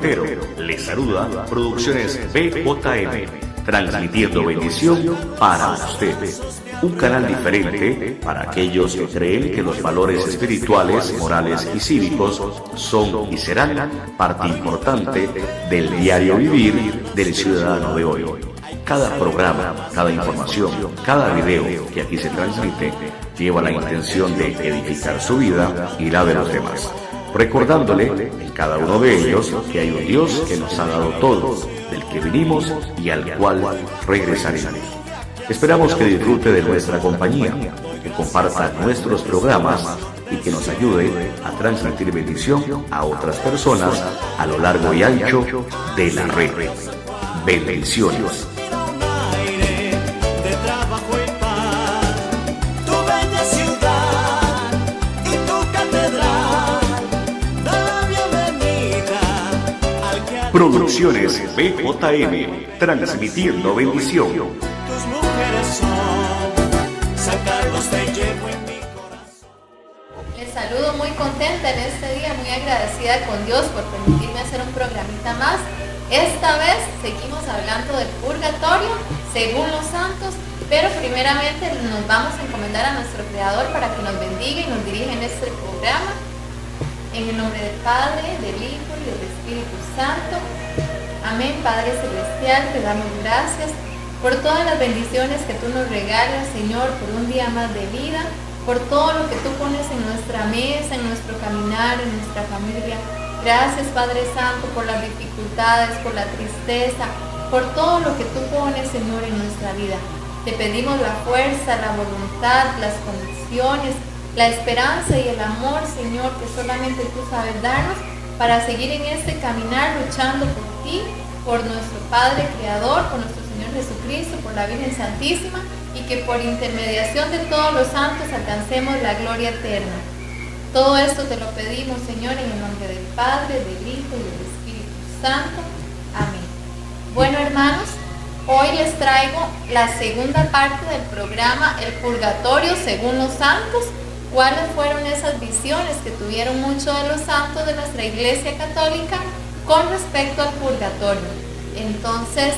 entero. Les saluda Producciones BJM, transmitiendo bendición para ustedes. Un canal diferente para aquellos que creen que los valores espirituales, morales y cívicos son y serán parte importante del diario vivir del ciudadano de hoy. Cada programa, cada información, cada video que aquí se transmite lleva la intención de edificar su vida y la de los demás, recordándole en cada uno de ellos que hay un Dios que nos ha dado todo, del que vinimos y al cual regresaremos. Esperamos que disfrute de nuestra compañía, que comparta nuestros programas y que nos ayude a transmitir bendición a otras personas a lo largo y ancho de la red. Bendiciones. Producciones BJM, transmitiendo bendición. Tus mujeres son San Carlos, te llevo en mi corazón. Les saludo muy contenta en este día, muy agradecida con Dios por permitirme hacer un programita más. Esta vez seguimos hablando del purgatorio según los santos, pero primeramente nos vamos a encomendar a nuestro Creador para que nos bendiga y nos dirija en este programa. En el nombre del Padre, del Hijo y del Espíritu Santo. Amén. Padre Celestial, te damos gracias por todas las bendiciones que tú nos regalas, Señor, por un día más de vida, por todo lo que tú pones en nuestra mesa, en nuestro caminar, en nuestra familia. Gracias, Padre Santo, por las dificultades, por la tristeza, por todo lo que tú pones, Señor, en nuestra vida. Te pedimos la fuerza, la voluntad, las condiciones, la esperanza y el amor, Señor, que solamente tú sabes darnos para seguir en este caminar luchando por ti, por nuestro Padre Creador, por nuestro Señor Jesucristo, por la Virgen Santísima y que por intermediación de todos los santos alcancemos la gloria eterna. Todo esto te lo pedimos, Señor, en el nombre del Padre, del Hijo y del Espíritu Santo. Amén. Bueno, hermanos, hoy les traigo la segunda parte del programa El Purgatorio según los santos. ¿Cuáles fueron esas visiones que tuvieron muchos de los santos de nuestra Iglesia Católica con respecto al purgatorio? Entonces,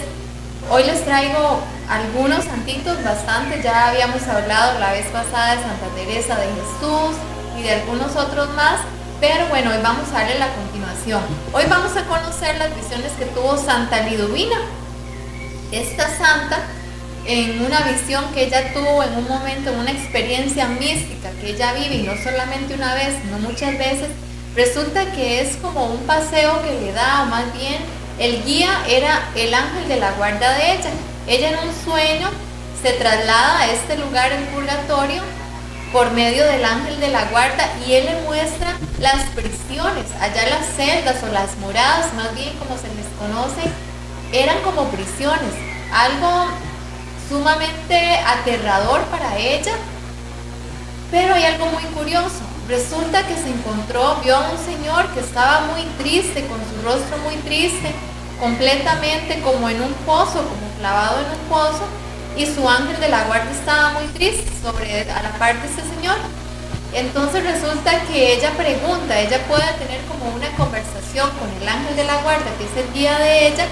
hoy les traigo algunos santitos, bastantes. Ya habíamos hablado la vez pasada de Santa Teresa de Jesús y de algunos otros más, pero bueno, hoy vamos a darle la continuación. Hoy vamos a conocer las visiones que tuvo Santa Liduvina. Esta santa, en una visión que ella tuvo en un momento, en una experiencia mística que ella vive, y no solamente una vez, sino muchas veces, resulta que es como un paseo que le da, o más bien el guía era el ángel de la guarda de ella. Ella en un sueño se traslada a este lugar, el purgatorio, por medio del ángel de la guarda, y él le muestra las prisiones, allá las celdas o las moradas, más bien como se les conoce, eran como prisiones, algo sumamente aterrador para ella. Pero hay algo muy curioso. Resulta que se encontró, vio a un señor que estaba muy triste, con su rostro muy triste, completamente como en un pozo, como clavado en un pozo, y su ángel de la guarda estaba muy triste a la par de este señor. Entonces resulta que ella pregunta, ella puede tener como una conversación con el ángel de la guarda, que es el guía de ella,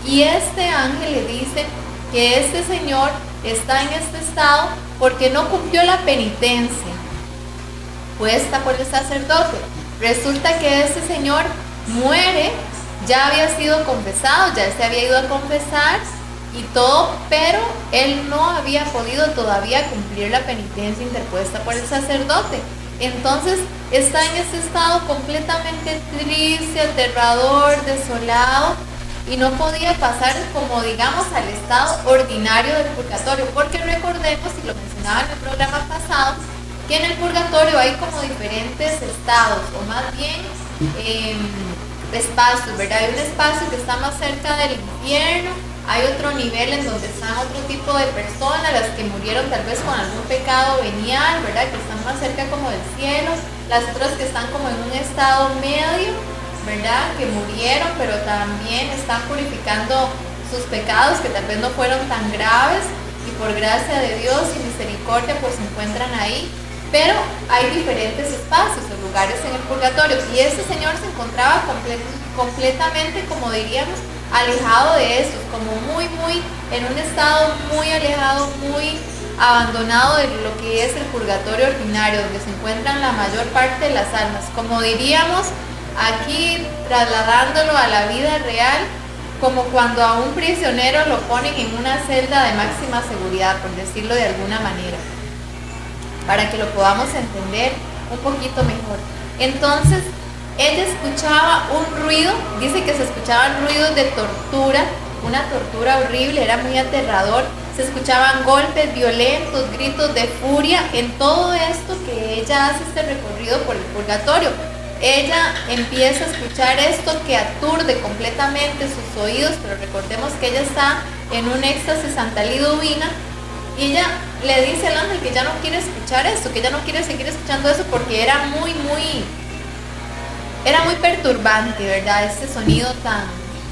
y este ángel le dice que este señor está en este estado porque no cumplió la penitencia puesta por el sacerdote. Resulta que este señor muere, ya había sido confesado, ya se había ido a confesar y todo, pero él no había podido todavía cumplir la penitencia interpuesta por el sacerdote. Entonces está en este estado completamente triste, aterrador, desolado, y no podía pasar, como digamos, al estado ordinario del purgatorio, porque recordemos, y lo mencionaba en el programa pasado, que en el purgatorio hay como diferentes estados, o más bien espacios, ¿verdad? Hay un espacio que está más cerca del infierno, hay otro nivel en donde están otro tipo de personas, las que murieron tal vez con algún pecado venial, ¿verdad? Que están más cerca como del cielo, las otras que están como en un estado medio, ¿verdad? Que murieron, pero también están purificando sus pecados, que tal vez no fueron tan graves, y por gracia de Dios y misericordia pues se encuentran ahí. pero hay diferentes espacios o lugares en el purgatorio, y este señor se encontraba completamente, como diríamos, alejado de eso, como muy en un estado muy alejado, muy abandonado de lo que es el purgatorio ordinario, donde se encuentran la mayor parte de las almas, como diríamos aquí, trasladándolo a la vida real, como cuando a un prisionero lo ponen en una celda de máxima seguridad, por decirlo de alguna manera, para que lo podamos entender un poquito mejor. Entonces, ella escuchaba un ruido, dice que se escuchaban ruidos de tortura, una tortura horrible, era muy aterrador, se escuchaban golpes violentos, gritos de furia, en todo esto que ella hace este recorrido por el purgatorio. Ella empieza a escuchar esto que aturde completamente sus oídos, pero recordemos que ella está en un éxtasis santaliduvina, y ella le dice al ángel que ya no quiere escuchar esto, que ya no quiere seguir escuchando eso porque era muy perturbante, ¿verdad? Este sonido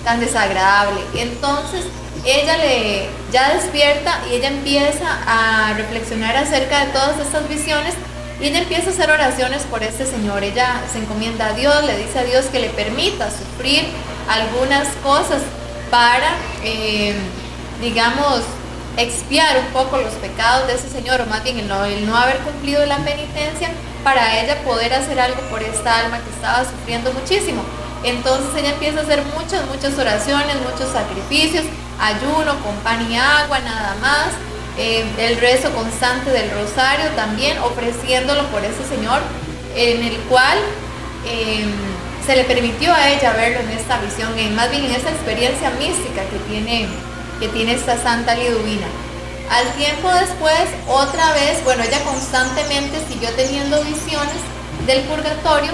tan desagradable. Entonces ella ya despierta y ella empieza a reflexionar acerca de todas estas visiones, y ella empieza a hacer oraciones por este señor. Ella se encomienda a Dios, le dice a Dios que le permita sufrir algunas cosas para, digamos, expiar un poco los pecados de ese señor, o más bien el no haber cumplido la penitencia, para ella poder hacer algo por esta alma que estaba sufriendo muchísimo. Entonces ella empieza a hacer muchas oraciones, muchos sacrificios, ayuno con pan y agua nada más, el rezo constante del rosario también, ofreciéndolo por ese señor, en el cual se le permitió a ella verlo en esta visión, más bien en esta experiencia mística que tiene esta santa Liduvina. Al tiempo después, otra vez, bueno, ella constantemente siguió teniendo visiones del purgatorio,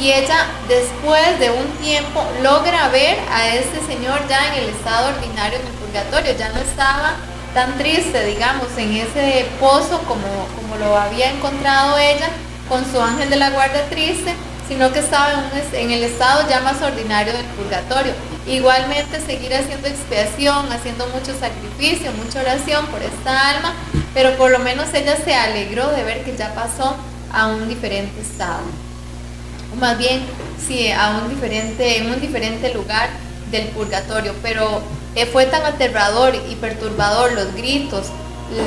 y ella después de un tiempo logra ver a este señor ya en el estado ordinario en el purgatorio. Ya no estaba tan triste, digamos, en ese pozo como lo había encontrado ella con su ángel de la guarda triste, sino que estaba en el estado ya más ordinario del purgatorio. Igualmente seguir haciendo expiación, haciendo mucho sacrificio, mucha oración por esta alma, pero por lo menos ella se alegró de ver que ya pasó a un diferente estado, o más bien sí, en un diferente lugar del purgatorio. Pero fue tan aterrador y perturbador los gritos,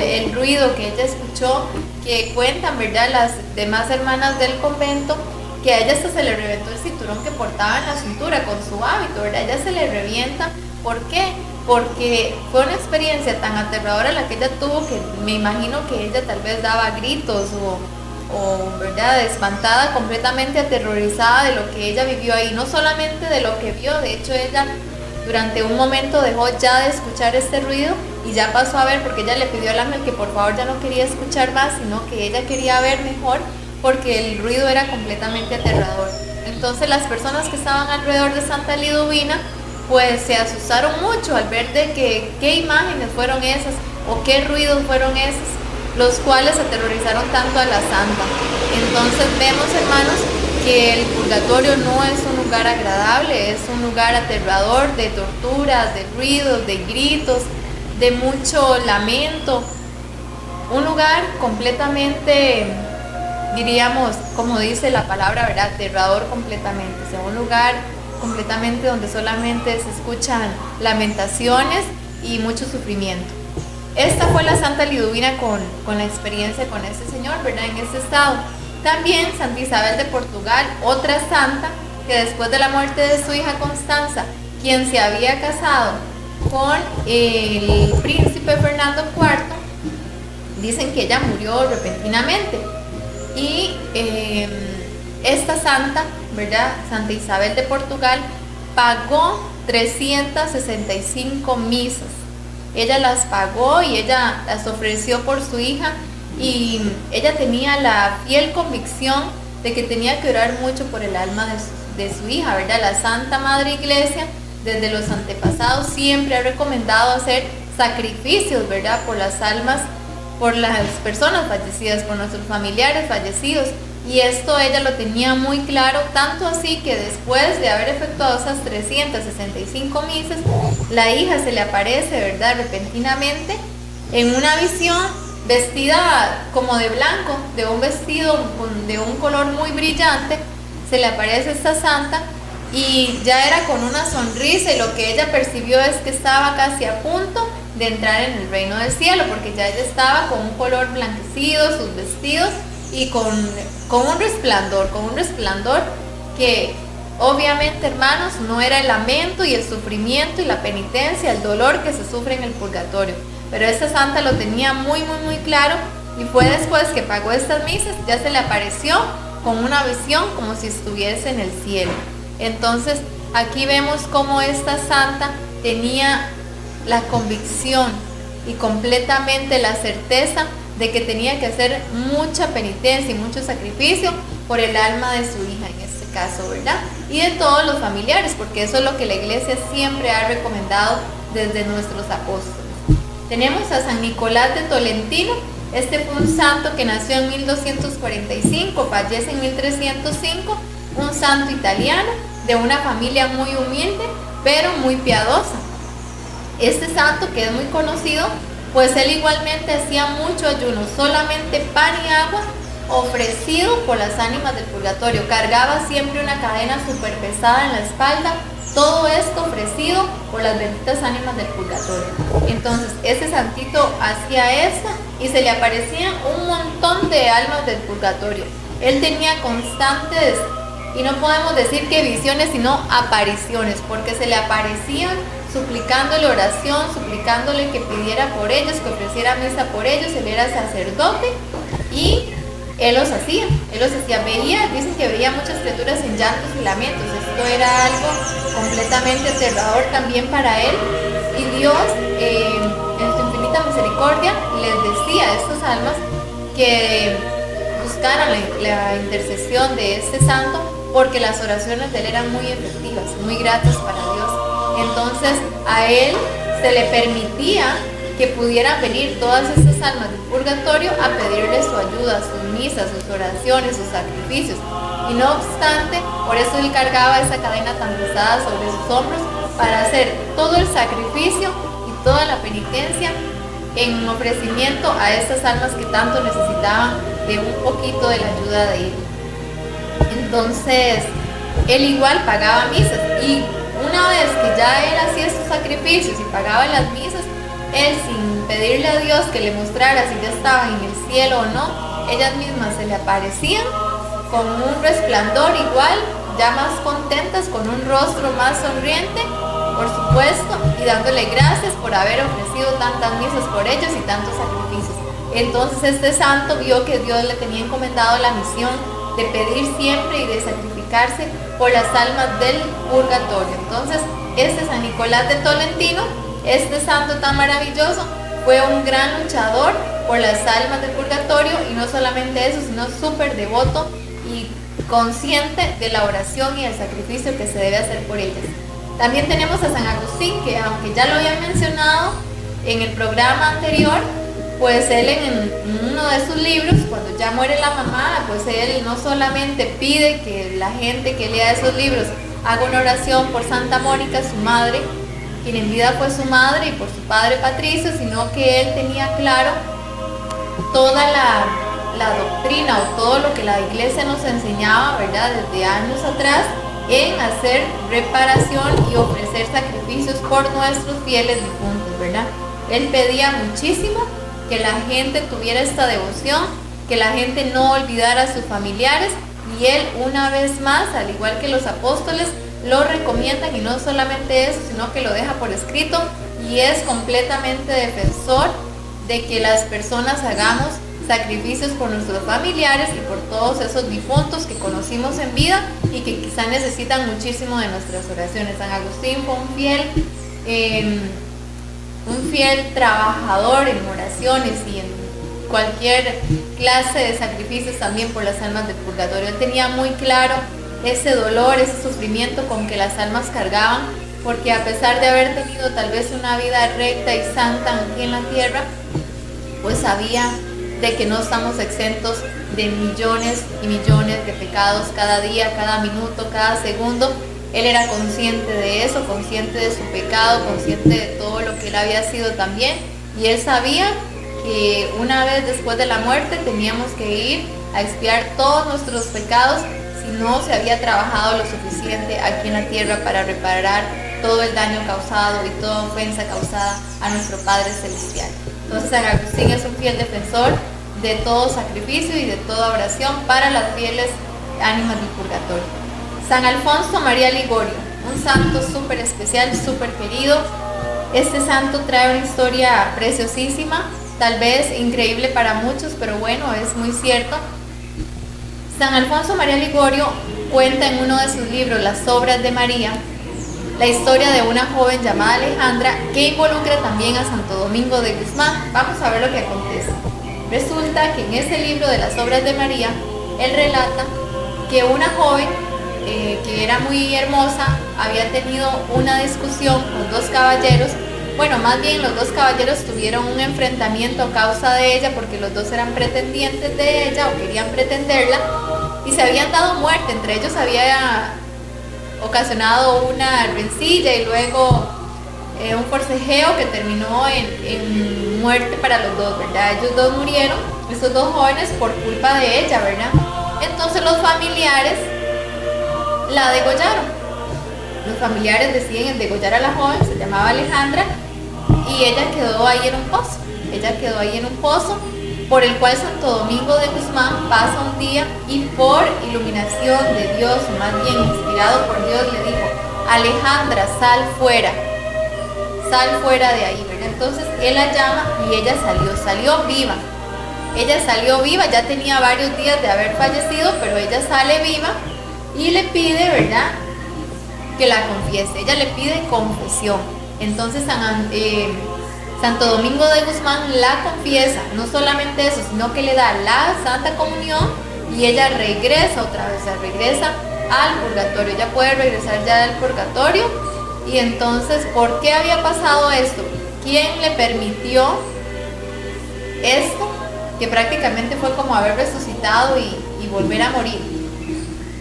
el ruido que ella escuchó, que cuentan, ¿verdad?, las demás hermanas del convento, que a ella hasta se le reventó el cinturón que portaba en la cintura con su hábito, ¿verdad? Ella se le revienta. ¿Por qué? Porque fue una experiencia tan aterradora la que ella tuvo, que me imagino que ella tal vez daba gritos o ¿verdad?, espantada, completamente aterrorizada de lo que ella vivió ahí, no solamente de lo que vio. De hecho, ella durante un momento dejó ya de escuchar este ruido y ya pasó a ver, porque ella le pidió al ángel que por favor ya no quería escuchar más, sino que ella quería ver mejor, porque el ruido era completamente aterrador. Entonces las personas que estaban alrededor de Santa Liduvina pues se asustaron mucho al ver de que qué imágenes fueron esas o qué ruidos fueron esos, los cuales aterrorizaron tanto a la santa. Entonces vemos, hermanos, que el purgatorio no es un lugar agradable, es un lugar aterrador, de torturas, de ruidos, de gritos, de mucho lamento, un lugar completamente, diríamos, como dice la palabra, ¿verdad?, aterrador completamente, o sea, un lugar completamente donde solamente se escuchan lamentaciones y mucho sufrimiento. Esta fue la Santa Liduvina con la experiencia con este señor, ¿verdad?, en este estado. También Santa Isabel de Portugal, otra santa, que después de la muerte de su hija Constanza, quien se había casado con el príncipe Fernando IV, dicen que ella murió repentinamente. Y esta santa, ¿verdad?, Santa Isabel de Portugal, pagó 365 misas. Ella las pagó y ella las ofreció por su hija, y ella tenía la fiel convicción de que tenía que orar mucho por el alma de su hija, ¿verdad? La Santa Madre Iglesia, desde los antepasados, siempre ha recomendado hacer sacrificios, ¿verdad?, por las almas, por las personas fallecidas, por nuestros familiares fallecidos. Y esto ella lo tenía muy claro, tanto así que después de haber efectuado esas 365 misas, la hija se le aparece, ¿verdad?, repentinamente en una visión, vestida como de blanco, de un vestido de un color muy brillante. Se le aparece esta santa y ya era con una sonrisa, y lo que ella percibió es que estaba casi a punto de entrar en el reino del cielo, porque ya ella estaba con un color blanquecido, sus vestidos, y con un resplandor que obviamente, hermanos, no era el lamento y el sufrimiento y la penitencia, el dolor que se sufre en el purgatorio, pero esta santa lo tenía muy claro, y fue después que pagó estas misas, ya se le apareció con una visión como si estuviese en el cielo. Entonces aquí vemos cómo esta santa tenía la convicción y completamente la certeza de que tenía que hacer mucha penitencia y mucho sacrificio por el alma de su hija en este caso, ¿verdad? Y de todos los familiares, porque eso es lo que la iglesia siempre ha recomendado desde nuestros apóstoles. Tenemos a San Nicolás de Tolentino. Este fue un santo que nació en 1245, fallece en 1305, un santo italiano de una familia muy humilde, pero muy piadosa. Este santo, que es muy conocido, pues él igualmente hacía mucho ayuno, solamente pan y agua, ofrecido por las ánimas del purgatorio. Cargaba siempre una cadena súper pesada en la espalda, todo esto ofrecido por las benditas ánimas del purgatorio. Entonces este santito hacía esto y se le aparecían un montón de almas del purgatorio. Él tenía constantes, y no podemos decir que visiones, sino apariciones, porque se le aparecían suplicándole oración, suplicándole que pidiera por ellos, que ofreciera misa por ellos. Él era sacerdote y él los hacía, dicen que veía muchas criaturas en llantos y lamentos. Esto era algo completamente aterrador también para él, y Dios en su infinita misericordia les decía a estas almas que buscaran la intercesión de este santo, porque las oraciones de él eran muy efectivas, muy gratas para Dios. Entonces a él se le permitía que pudieran venir todas estas almas del purgatorio a pedirle su ayuda, sus misas, sus oraciones, sus sacrificios. Y no obstante, por eso él cargaba esa cadena tan pesada sobre sus hombros, para hacer todo el sacrificio y toda la penitencia en ofrecimiento a estas almas que tanto necesitaban de un poquito de la ayuda de él. Entonces él igual pagaba misas, y una vez que ya él hacía sus sacrificios y pagaba las misas, él, sin pedirle a Dios que le mostrara si ya estaban en el cielo o no, ellas mismas se le aparecían con un resplandor igual, ya más contentas, con un rostro más sonriente, por supuesto, y dándole gracias por haber ofrecido tantas misas por ellos y tantos sacrificios. Entonces este santo vio que Dios le tenía encomendado la misión de pedir siempre y de sacrificarse por las almas del purgatorio. Entonces este San Nicolás de Tolentino, este santo tan maravilloso, fue un gran luchador por las almas del purgatorio, y no solamente eso, sino súper devoto y consciente de la oración y el sacrificio que se debe hacer por ellas. También tenemos a San Agustín, que aunque ya lo había mencionado en el programa anterior, pues él en uno de sus libros, cuando ya muere la mamá, pues él no solamente pide que la gente que lea esos libros haga una oración por Santa Mónica, su madre, quien en vida fue su madre, y por su padre Patricio, sino que él tenía claro toda la doctrina, o todo lo que la iglesia nos enseñaba, ¿verdad?, desde años atrás, en hacer reparación y ofrecer sacrificios por nuestros fieles difuntos, ¿verdad? Él pedía muchísimo que la gente tuviera esta devoción, que la gente no olvidara a sus familiares, y él, una vez más, al igual que los apóstoles, lo recomiendan, y no solamente eso, sino que lo deja por escrito, y es completamente defensor de que las personas hagamos sacrificios por nuestros familiares y por todos esos difuntos que conocimos en vida y que quizá necesitan muchísimo de nuestras oraciones. San Agustín fue un fiel trabajador en oraciones y en cualquier clase de sacrificios también por las almas del purgatorio. Él tenía muy claro ese dolor, ese sufrimiento con que las almas cargaban, porque a pesar de haber tenido tal vez una vida recta y santa aquí en la tierra, pues sabía de que no estamos exentos de millones y millones de pecados cada día, cada minuto, cada segundo. Él era consciente de eso, consciente de su pecado, consciente de todo lo que él había sido también, y él sabía que una vez después de la muerte teníamos que ir a expiar todos nuestros pecados si no se había trabajado lo suficiente aquí en la tierra para reparar todo el daño causado y toda ofensa causada a nuestro Padre Celestial. Entonces San Agustín es un fiel defensor de todo sacrificio y de toda oración para las fieles ánimas del purgatorio. San Alfonso María Ligorio, un santo súper especial, súper querido. Este santo trae una historia preciosísima, tal vez increíble para muchos, pero bueno, es muy cierto. San Alfonso María Ligorio cuenta en uno de sus libros, Las Obras de María, la historia de una joven llamada Alejandra que involucra también a Santo Domingo de Guzmán. Vamos a ver lo que acontece. Resulta que en ese libro de Las Obras de María, él relata que una joven que era muy hermosa había tenido una discusión con dos caballeros. Bueno, más bien los dos caballeros tuvieron un enfrentamiento a causa de ella porque los dos eran pretendientes de ella o querían pretenderla y se habían dado muerte. Entre ellos había ocasionado una rencilla y luego un forcejeo que terminó en muerte para los dos, ¿verdad? Ellos dos murieron, estos dos jóvenes, por culpa de ella, ¿verdad? Entonces los familiares la degollaron. Los familiares deciden degollar a la joven, se llamaba Alejandra, y ella quedó ahí en un pozo. Ella quedó ahí en un pozo por el cual Santo Domingo de Guzmán pasa un día y por iluminación de Dios, o más bien inspirado por Dios, le dijo: Alejandra, sal fuera de ahí, ¿verdad? Entonces él la llama y ella salió viva. Ella salió viva, ya tenía varios días de haber fallecido, pero ella sale viva y le pide, ¿verdad?, que la confiese. Ella le pide confesión. Entonces Santo Domingo de Guzmán la confiesa, no solamente eso, sino que le da la Santa Comunión y ella regresa otra vez, regresa al purgatorio. Ella puede regresar ya del purgatorio. Y entonces, ¿por qué había pasado esto? ¿Quién le permitió esto? Que prácticamente fue como haber resucitado y volver a morir.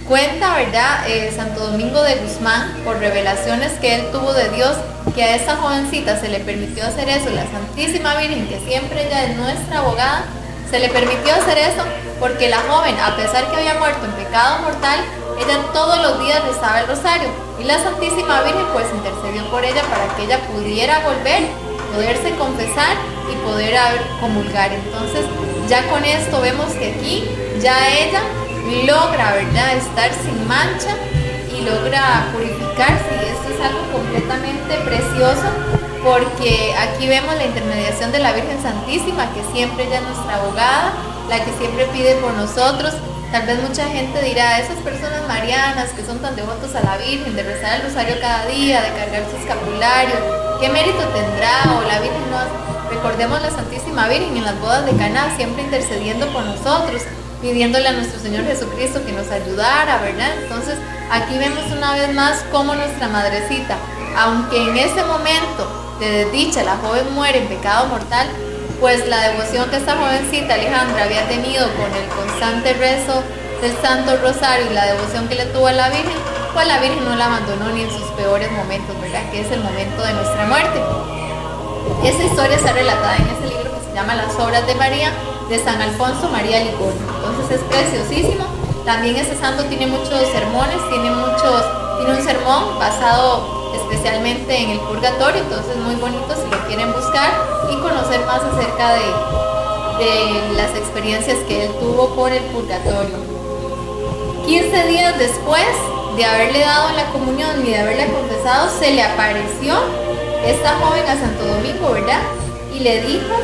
Cuenta, ¿verdad?, Santo Domingo de Guzmán, por revelaciones que él tuvo de Dios, que a esa jovencita se le permitió hacer eso. La Santísima Virgen, que siempre ella es nuestra abogada, se le permitió hacer eso porque la joven, a pesar que había muerto en pecado mortal, ella todos los días rezaba el rosario y la Santísima Virgen pues intercedió por ella para que ella pudiera volver, poderse confesar y poder comulgar. Entonces ya con esto vemos que aquí ya ella logra, ¿verdad?, estar sin mancha y logra purificarse, y esto es algo completamente precioso porque aquí vemos la intermediación de la Virgen Santísima, que siempre ella es nuestra abogada, la que siempre pide por nosotros. Tal vez mucha gente dirá: esas personas marianas que son tan devotos a la Virgen, de rezar el rosario cada día, de cargar su escapulario, ¿qué mérito tendrá? O la Virgen no. Recordemos la Santísima Virgen en las bodas de Caná, siempre intercediendo por nosotros, pidiéndole a nuestro Señor Jesucristo que nos ayudara, ¿verdad? Entonces aquí vemos una vez más cómo nuestra madrecita, aunque en ese momento de desdicha la joven muere en pecado mortal, pues la devoción que esta jovencita Alejandra había tenido con el constante rezo del Santo Rosario y la devoción que le tuvo a la Virgen, pues la Virgen no la abandonó ni en sus peores momentos, ¿verdad?, que es el momento de nuestra muerte. Esa historia está relatada en este libro que se llama Las Obras de María, de San Alfonso María Ligorio. Entonces es preciosísimo. También este santo tiene muchos sermones, tiene un sermón basado especialmente en el purgatorio, entonces muy bonito si lo quieren buscar y conocer más acerca de las experiencias que él tuvo por el purgatorio. 15 días después de haberle dado la comunión y de haberla confesado, se le apareció esta joven a Santo Domingo, ¿verdad?, y le dijo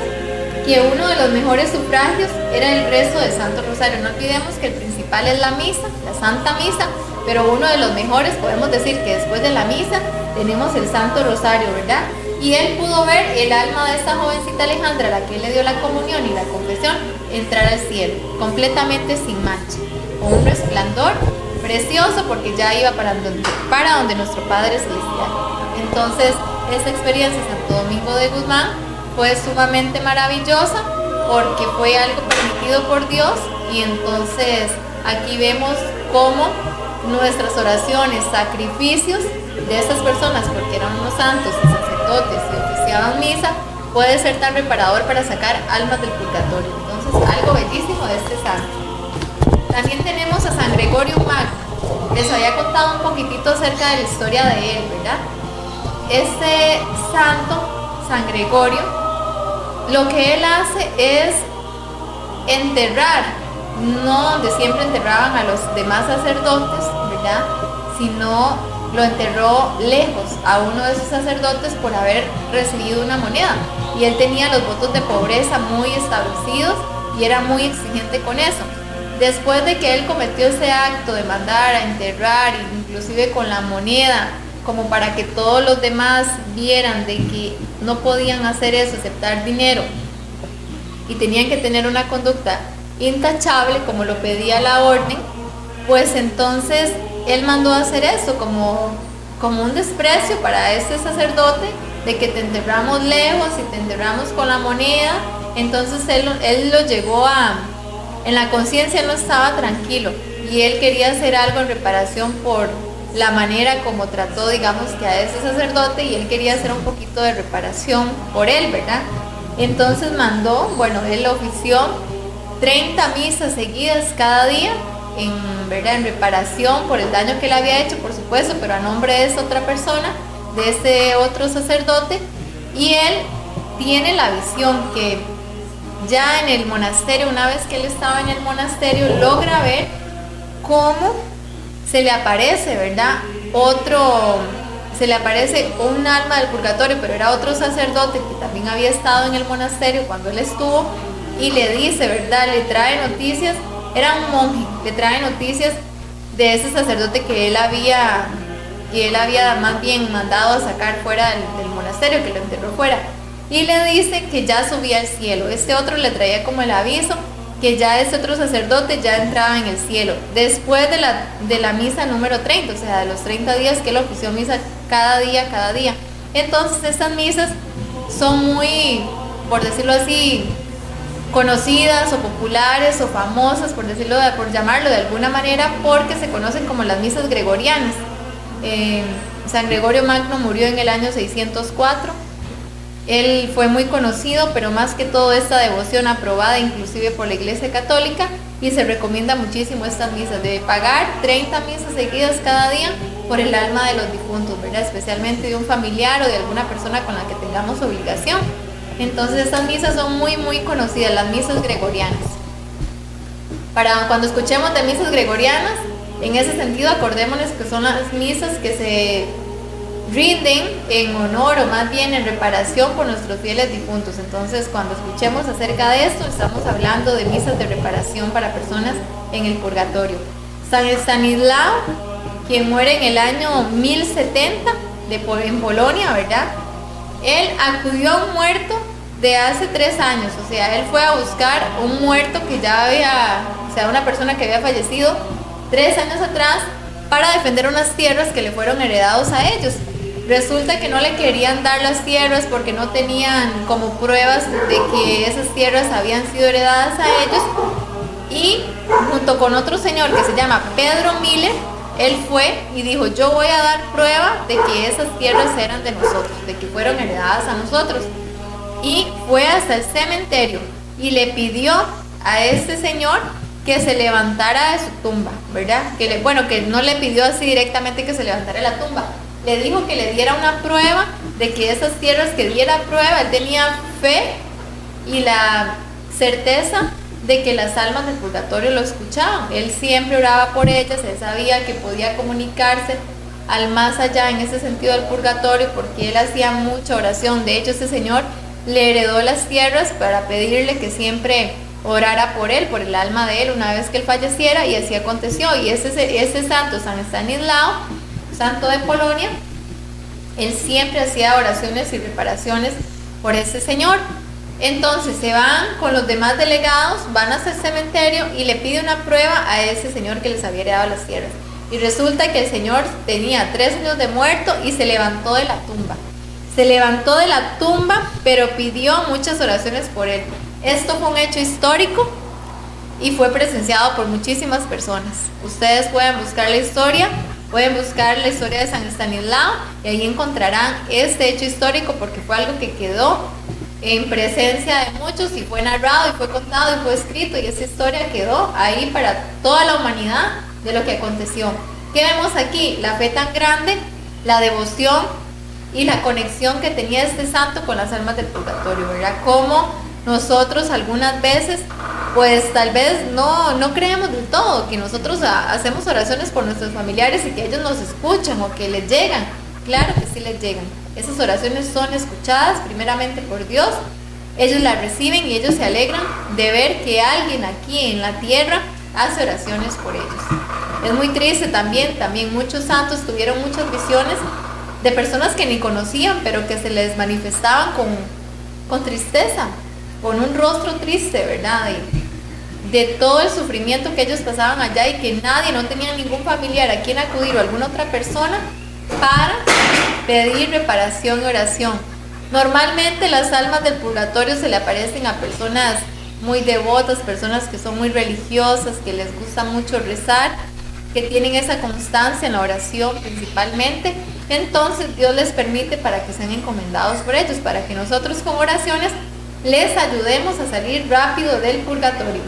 que uno de los mejores sufragios era el rezo del Santo Rosario. No olvidemos que el principal es la misa, la Santa Misa, pero uno de los mejores, podemos decir que después de la misa tenemos el Santo Rosario, ¿verdad? Y él pudo ver el alma de esta jovencita Alejandra, a la que él le dio la comunión y la confesión, entrar al cielo, completamente sin mancha, con un resplandor precioso, porque ya iba para donde nuestro Padre Celestial. Entonces, esta experiencia de Santo Domingo de Guzmán fue sumamente maravillosa porque fue algo permitido por Dios, y entonces aquí vemos cómo nuestras oraciones, sacrificios de esas personas, porque eran unos santos y sacerdotes y oficiaban misa, puede ser tan reparador para sacar almas del purgatorio. Entonces, algo bellísimo de este santo. También tenemos a San Gregorio Magno. Les había contado un poquitito acerca de la historia de él, ¿verdad? Este santo, San Gregorio, lo que él hace es enterrar, no donde siempre enterraban a los demás sacerdotes, ¿verdad? Sino lo enterró lejos a uno de esos sacerdotes por haber recibido una moneda. Y él tenía los votos de pobreza muy establecidos y era muy exigente con eso. Después de que él cometió ese acto de mandar a enterrar, inclusive con la moneda, como para que todos los demás vieran de que no podían hacer eso, aceptar dinero, y tenían que tener una conducta intachable, como lo pedía la orden, pues entonces él mandó a hacer eso como un desprecio para este sacerdote, de que te enterramos lejos y te enterramos con la moneda. Entonces él lo llevó en la conciencia, él no estaba tranquilo y él quería hacer algo en reparación por la manera como trató, digamos, que a ese sacerdote, y él quería hacer un poquito de reparación por él, ¿verdad? Entonces él ofició 30 misas seguidas cada día, ¿verdad? En reparación por el daño que él había hecho, por supuesto, pero a nombre de esa otra persona, de ese otro sacerdote. Y él tiene la visión que ya en el monasterio, una vez que él estaba en el monasterio, logra ver cómo se le aparece, ¿verdad? Se le aparece un alma del purgatorio, pero era otro sacerdote que también había estado en el monasterio cuando él estuvo, y le dice, ¿verdad? Le trae noticias, era un monje, le trae noticias de ese sacerdote que él había más bien mandado a sacar fuera del monasterio, que lo enterró fuera, y le dice que ya subía al cielo. Este otro le traía como el aviso que ya ese otro sacerdote ya entraba en el cielo, después de la misa número 30, o sea, de los 30 días que él ofició misa cada día. Entonces estas misas son muy, por decirlo así, conocidas o populares o famosas, por llamarlo de alguna manera, porque se conocen como las misas gregorianas. San Gregorio Magno murió en el año 604. Él fue muy conocido, pero más que todo esta devoción aprobada inclusive por la Iglesia Católica, y se recomienda muchísimo estas misas, de pagar 30 misas seguidas cada día por el alma de los difuntos, ¿verdad? Especialmente de un familiar o de alguna persona con la que tengamos obligación. Entonces estas misas son muy muy conocidas, las misas gregorianas. Para cuando escuchemos de misas gregorianas, en ese sentido acordémonos que son las misas que se rinden en honor, o más bien en reparación, por nuestros fieles difuntos. Entonces, cuando escuchemos acerca de esto, estamos hablando de misas de reparación para personas en el purgatorio. San Estanislao, quien muere en el año 1070 en Polonia, ¿verdad? Él acudió a un muerto de hace 3 años, o sea, él fue a buscar un muerto que ya una persona que había fallecido 3 años atrás, para defender unas tierras que le fueron heredados a ellos. Resulta que no le querían dar las tierras porque no tenían como pruebas de que esas tierras habían sido heredadas a ellos, y junto con otro señor que se llama Pedro Miller, él fue y dijo: yo voy a dar prueba de que esas tierras eran de nosotros, de que fueron heredadas a nosotros. Y fue hasta el cementerio y le pidió a este señor que se levantara de su tumba, ¿verdad? Que no le pidió así directamente que se levantara de la tumba, le dijo que le diera una prueba de que esas tierras, que diera prueba. Él tenía fe y la certeza de que las almas del purgatorio lo escuchaban. Él siempre oraba por ellas, él sabía que podía comunicarse al más allá en ese sentido del purgatorio, porque él hacía mucha oración. De hecho, ese señor le heredó las tierras para pedirle que siempre orara por él, por el alma de él, una vez que él falleciera, y así aconteció. Y ese santo, San Estanislao, santo de Polonia, él siempre hacía oraciones y reparaciones por ese señor. Entonces se van con los demás delegados, van hasta el cementerio y le pide una prueba a ese señor que les había heredado las tierras. Y resulta que el señor tenía 3 años de muerto y se levantó de la tumba. Se levantó de la tumba, pero pidió muchas oraciones por él. Esto fue un hecho histórico y fue presenciado por muchísimas personas. Ustedes pueden buscar la historia de San Estanislao, y ahí encontrarán este hecho histórico, porque fue algo que quedó en presencia de muchos y fue narrado y fue contado y fue escrito y esa historia quedó ahí para toda la humanidad de lo que aconteció. ¿Qué vemos aquí? La fe tan grande, la devoción y la conexión que tenía este santo con las almas del purgatorio, ¿verdad? Como nosotros algunas veces, pues tal vez no creemos del todo, que nosotros hacemos oraciones por nuestros familiares y que ellos nos escuchan o que les llegan. Claro que sí les llegan. Esas oraciones son escuchadas primeramente por Dios, ellos las reciben y ellos se alegran de ver que alguien aquí en la tierra hace oraciones por ellos. Es muy triste también muchos santos tuvieron muchas visiones de personas que ni conocían, pero que se les manifestaban con tristeza, con un rostro triste, ¿verdad? De todo el sufrimiento que ellos pasaban allá y que nadie, no tenían ningún familiar a quien acudir o alguna otra persona para pedir reparación y oración. Normalmente las almas del purgatorio se le aparecen a personas muy devotas, personas que son muy religiosas, que les gusta mucho rezar, que tienen esa constancia en la oración principalmente. Entonces Dios les permite para que sean encomendados por ellos, para que nosotros con oraciones les ayudemos a salir rápido del purgatorio.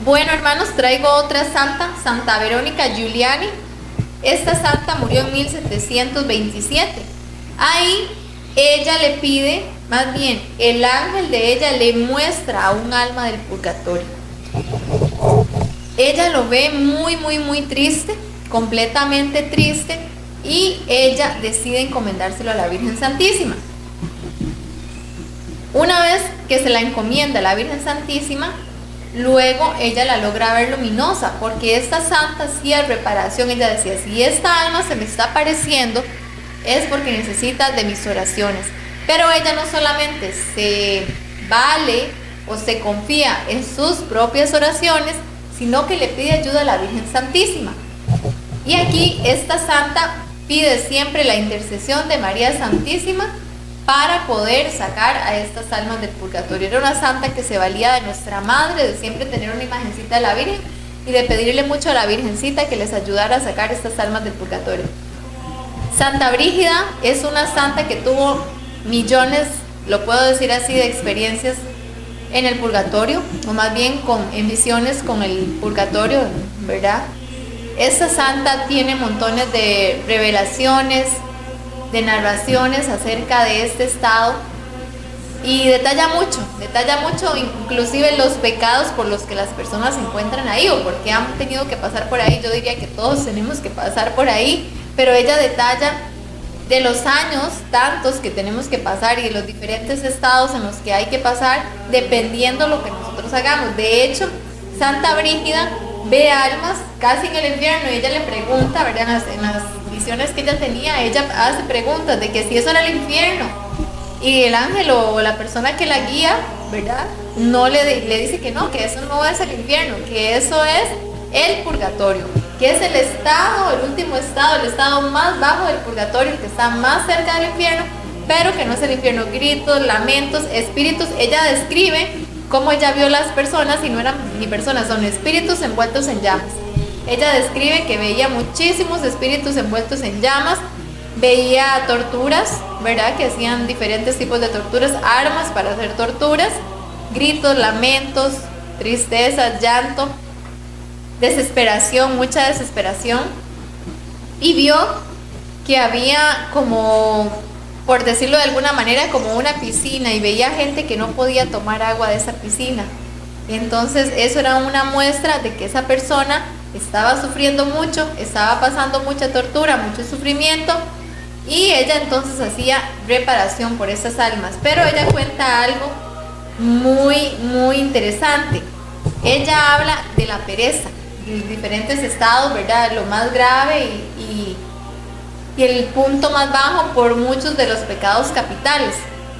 Bueno, hermanos, traigo otra santa, Santa Verónica Giuliani. Esta santa murió en 1727. Ahí ella le pide, más bien, el ángel de ella le muestra a un alma del purgatorio. Ella lo ve muy triste, completamente triste, y ella decide encomendárselo a la Virgen Santísima. Una vez que se la encomienda a la Virgen Santísima, luego ella la logra ver luminosa, porque esta santa hacía reparación. Ella decía, si esta alma se me está apareciendo, es porque necesita de mis oraciones. Pero ella no solamente se vale o se confía en sus propias oraciones, sino que le pide ayuda a la Virgen Santísima. Y aquí esta santa pide siempre la intercesión de María Santísima para poder sacar a estas almas del purgatorio. Era una santa que se valía de nuestra madre, de siempre tener una imagencita de la Virgen y de pedirle mucho a la Virgencita que les ayudara a sacar estas almas del purgatorio. Santa Brígida es una santa que tuvo millones, lo puedo decir así, de experiencias en el purgatorio, o más bien en visiones con el purgatorio, ¿verdad? Esta santa tiene montones de revelaciones, de narraciones acerca de este estado y detalla mucho, inclusive los pecados por los que las personas se encuentran ahí o porque han tenido que pasar por ahí. Yo diría que todos tenemos que pasar por ahí, pero ella detalla de los años tantos que tenemos que pasar y de los diferentes estados en los que hay que pasar dependiendo lo que nosotros hagamos. De hecho, Santa Brígida ve almas casi en el infierno y ella le pregunta, ¿verdad? En las visiones que ella tenía, ella hace preguntas de que si eso era el infierno, y el ángel o la persona que la guía, ¿verdad? No le dice que no, que eso no es el infierno, que eso es el purgatorio, que es el estado, el último estado, el estado más bajo del purgatorio, el que está más cerca del infierno, pero que no es el infierno. Gritos, lamentos, espíritus. Ella describe cómo ella vio las personas y no eran ni personas, son espíritus envueltos en llamas. Ella describe que veía muchísimos espíritus envueltos en llamas, veía torturas, ¿verdad? Que hacían diferentes tipos de torturas, armas para hacer torturas, gritos, lamentos, tristeza, llanto, desesperación, mucha desesperación. Y vio que había como, por decirlo de alguna manera, como una piscina, y veía gente que no podía tomar agua de esa piscina. Entonces eso era una muestra de que esa persona estaba sufriendo mucho, estaba pasando mucha tortura, mucho sufrimiento, y ella entonces hacía reparación por esas almas. Pero ella cuenta algo muy interesante. Ella habla de la pereza, de los diferentes estados, ¿verdad? Lo más grave y el punto más bajo por muchos de los pecados capitales.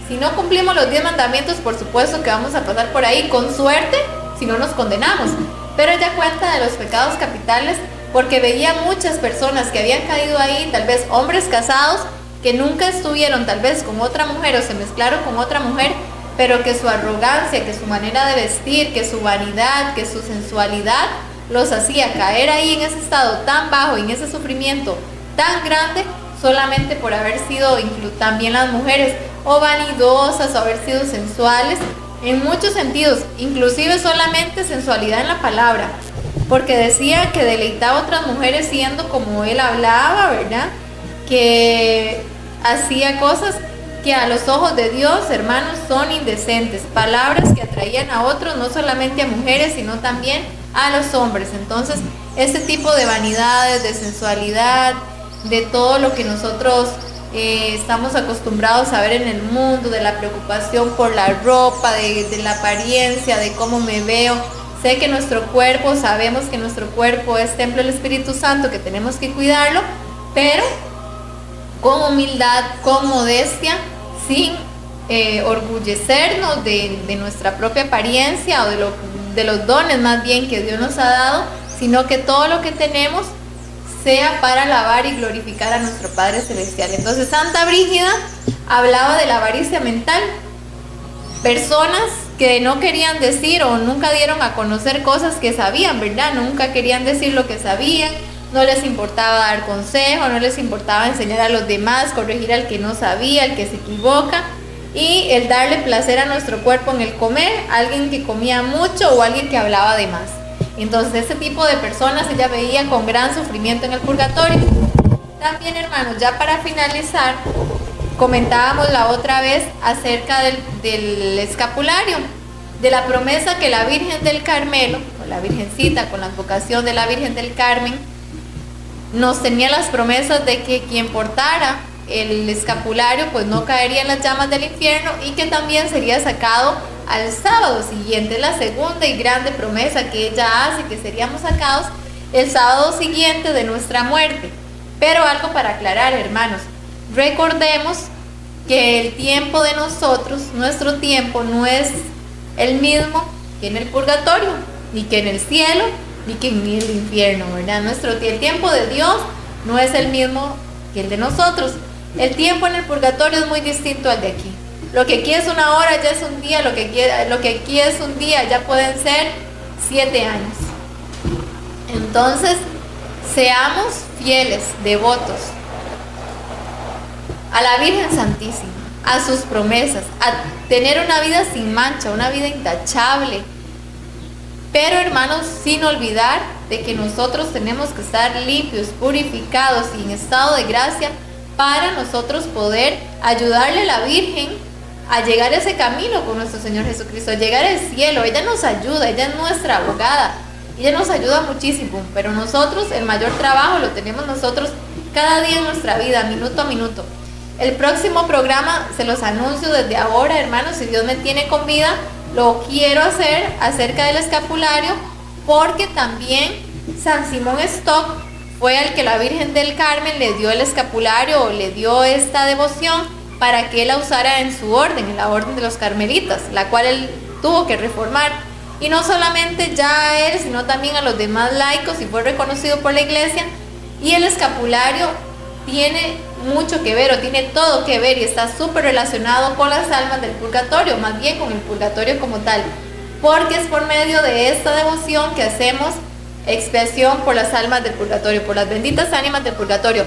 Si no cumplimos los 10 mandamientos, por supuesto que vamos a pasar por ahí, con suerte, si no nos condenamos. Pero ella cuenta de los pecados capitales porque veía muchas personas que habían caído ahí, tal vez hombres casados, que nunca estuvieron tal vez con otra mujer o se mezclaron con otra mujer, pero que su arrogancia, que su manera de vestir, que su vanidad, que su sensualidad los hacía caer ahí en ese estado tan bajo, en ese sufrimiento tan grande, solamente por haber sido también las mujeres o vanidosas o haber sido sensuales en muchos sentidos, inclusive solamente sensualidad en la palabra, porque decía que deleitaba a otras mujeres siendo como él hablaba, ¿verdad? Que hacía cosas que a los ojos de Dios, hermanos, son indecentes, palabras que atraían a otros, no solamente a mujeres, sino también a los hombres. Entonces, este tipo de vanidades, de sensualidad, de todo lo que nosotros estamos acostumbrados a ver en el mundo, de la preocupación por la ropa, de la apariencia, de cómo me veo. Sé que nuestro cuerpo, sabemos que nuestro cuerpo es templo del Espíritu Santo, que tenemos que cuidarlo, pero con humildad, con modestia, sin orgullecernos de nuestra propia apariencia o de los dones más bien que Dios nos ha dado, sino que todo lo que tenemos sea para alabar y glorificar a nuestro Padre Celestial. Entonces Santa Brígida hablaba de la avaricia mental, personas que no querían decir o nunca dieron a conocer cosas que sabían, ¿verdad? Nunca querían decir lo que sabían, no les importaba dar consejo, no les importaba enseñar a los demás, corregir al que no sabía, al que se equivoca, y el darle placer a nuestro cuerpo en el comer, alguien que comía mucho o alguien que hablaba de más. Entonces ese tipo de personas ella veía con gran sufrimiento en el purgatorio. También, hermanos, ya para finalizar, comentábamos la otra vez acerca del escapulario, de la promesa que la Virgen del Carmelo, o la Virgencita con la advocación de la Virgen del Carmen, nos tenía las promesas de que quien portara el escapulario pues no caería en las llamas del infierno y que también sería sacado al sábado siguiente. La segunda y grande promesa que ella hace, que seríamos sacados el sábado siguiente de nuestra muerte. Pero algo para aclarar, hermanos, recordemos que el tiempo de nosotros, nuestro tiempo no es el mismo que en el purgatorio, ni que en el cielo, ni que en el infierno, ¿verdad? El tiempo de Dios no es el mismo que el de nosotros. El tiempo en el purgatorio es muy distinto al de aquí. Lo que aquí es una hora ya es un día, lo que aquí es un día ya pueden ser 7 años. Entonces, seamos fieles, devotos a la Virgen Santísima, a sus promesas, a tener una vida sin mancha, una vida intachable. Pero, hermanos, sin olvidar de que nosotros tenemos que estar limpios, purificados y en estado de gracia para nosotros poder ayudarle a la Virgen a llegar a ese camino con nuestro Señor Jesucristo, a llegar al cielo. Ella nos ayuda, ella es nuestra abogada, ella nos ayuda muchísimo, pero nosotros el mayor trabajo lo tenemos nosotros cada día en nuestra vida, minuto a minuto. El próximo programa se los anuncio desde ahora, hermanos, si Dios me tiene con vida, lo quiero hacer acerca del escapulario, porque también San Simón Stock fue al que la Virgen del Carmen le dio el escapulario o le dio esta devoción para que él la usara en su orden, en la orden de los carmelitas, la cual él tuvo que reformar. Y no solamente ya a él, sino también a los demás laicos, y fue reconocido por la iglesia. Y el escapulario tiene mucho que ver, o tiene todo que ver, y está súper relacionado con las almas del purgatorio, más bien con el purgatorio como tal, porque es por medio de esta devoción que hacemos expiación por las almas del purgatorio, por las benditas ánimas del purgatorio.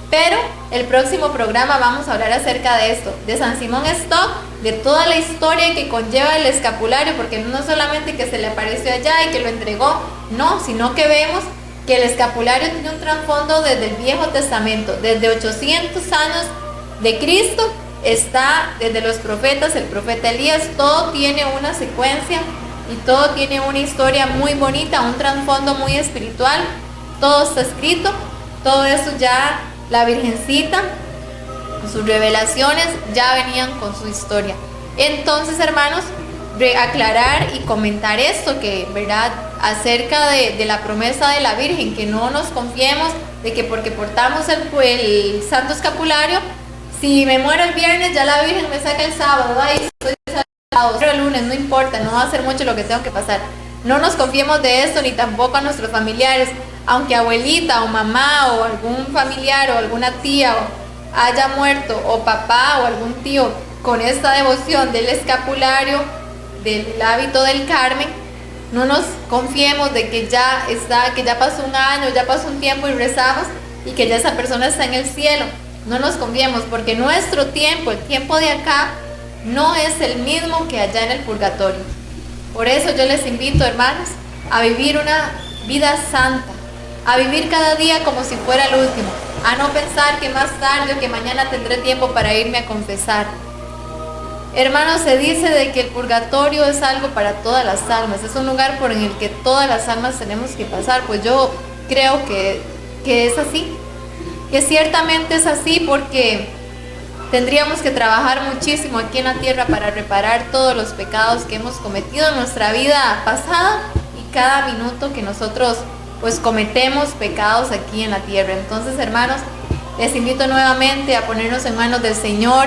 Pero el próximo programa vamos a hablar acerca de esto, de San Simón Stock, de toda la historia que conlleva el escapulario, porque no solamente que se le apareció allá y que lo entregó, no, sino que vemos que el escapulario tiene un trasfondo desde el Viejo Testamento, desde 800 años de Cristo, está desde los profetas, el profeta Elías, todo tiene una secuencia y todo tiene una historia muy bonita, un trasfondo muy espiritual, todo está escrito, todo eso ya la Virgencita, sus revelaciones ya venían con su historia. Entonces, hermanos, aclarar y comentar esto, que verdad, acerca de la promesa de la Virgen, que no nos confiemos de que porque portamos el santo escapulario, si me muero el viernes ya la Virgen me saca el sábado, ay, estoy sábado, el lunes, no importa, no va a ser mucho lo que tengo que pasar. No nos confiemos de esto, ni tampoco a nuestros familiares, aunque abuelita o mamá o algún familiar o alguna tía haya muerto, o papá o algún tío con esta devoción del escapulario, del hábito del Carmen, no nos confiemos de que ya pasó un año, ya pasó un tiempo y rezamos y que ya esa persona está en el cielo. no nos confiemos, porque nuestro tiempo, el tiempo de acá, no es el mismo que allá en el purgatorio. Por eso yo les invito, hermanos, a vivir una vida santa, a vivir cada día como si fuera el último, a no pensar que más tarde o que mañana tendré tiempo para irme a confesar. Hermanos, se dice de que el purgatorio es algo para todas las almas, es un lugar por el que todas las almas tenemos que pasar. Pues yo creo que es así, que ciertamente es así, porque tendríamos que trabajar muchísimo aquí en la tierra para reparar todos los pecados que hemos cometido en nuestra vida pasada y cada minuto que nosotros pues cometemos pecados aquí en la tierra. Entonces, hermanos, les invito nuevamente a ponernos en manos del Señor,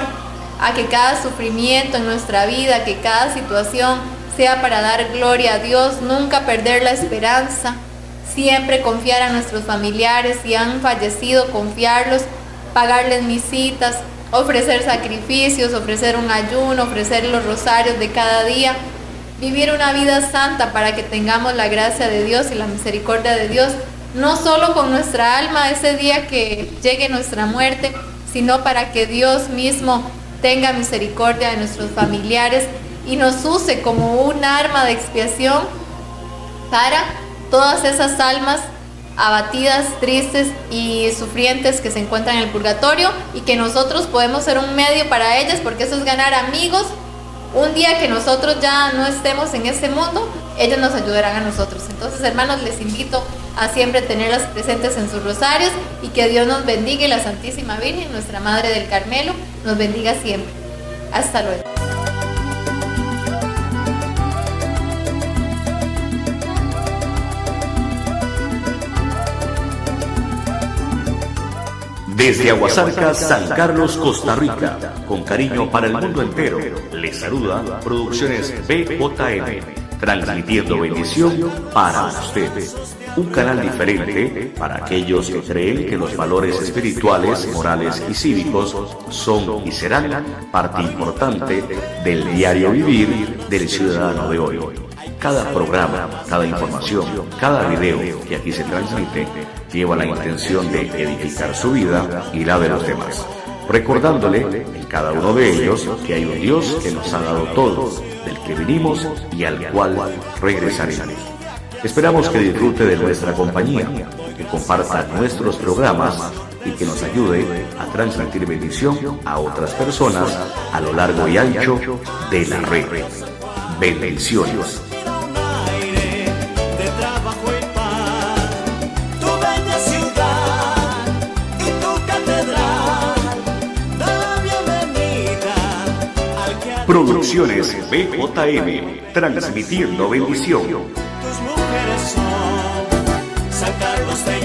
a que cada sufrimiento en nuestra vida, que cada situación sea para dar gloria a Dios, nunca perder la esperanza, siempre confiar a nuestros familiares, si han fallecido, confiarlos, pagarles misitas, ofrecer sacrificios, ofrecer un ayuno, ofrecer los rosarios de cada día, vivir una vida santa para que tengamos la gracia de Dios y la misericordia de Dios, no solo con nuestra alma ese día que llegue nuestra muerte, sino para que Dios mismo tenga misericordia de nuestros familiares y nos use como un arma de expiación para todas esas almas abatidas, tristes y sufrientes que se encuentran en el purgatorio, y que nosotros podemos ser un medio para ellas, porque eso es ganar amigos. Un día que nosotros ya no estemos en este mundo, ellos nos ayudarán a nosotros. Entonces, hermanos, les invito a siempre tenerlas presentes en sus rosarios, y que Dios nos bendiga y la Santísima Virgen, nuestra Madre del Carmelo, nos bendiga siempre. Hasta luego. Desde Aguasarcas, San Carlos, Costa Rica, con cariño para el mundo entero, les saluda Producciones BJM, transmitiendo bendición para ustedes. Un canal diferente para aquellos que creen que los valores espirituales, morales y cívicos son y serán parte importante del diario vivir del ciudadano de hoy. Cada programa, cada información, cada video que aquí se transmite lleva la intención de edificar su vida y la de los demás, recordándole en cada uno de ellos que hay un Dios que nos ha dado todo, del que vinimos y al cual regresaremos. Esperamos que disfrute de nuestra compañía, que comparta nuestros programas y que nos ayude a transmitir bendición a otras personas a lo largo y ancho de la red. Bendiciones. Producciones BJM, transmitiendo bendición. Tus mujeres son San Carlos de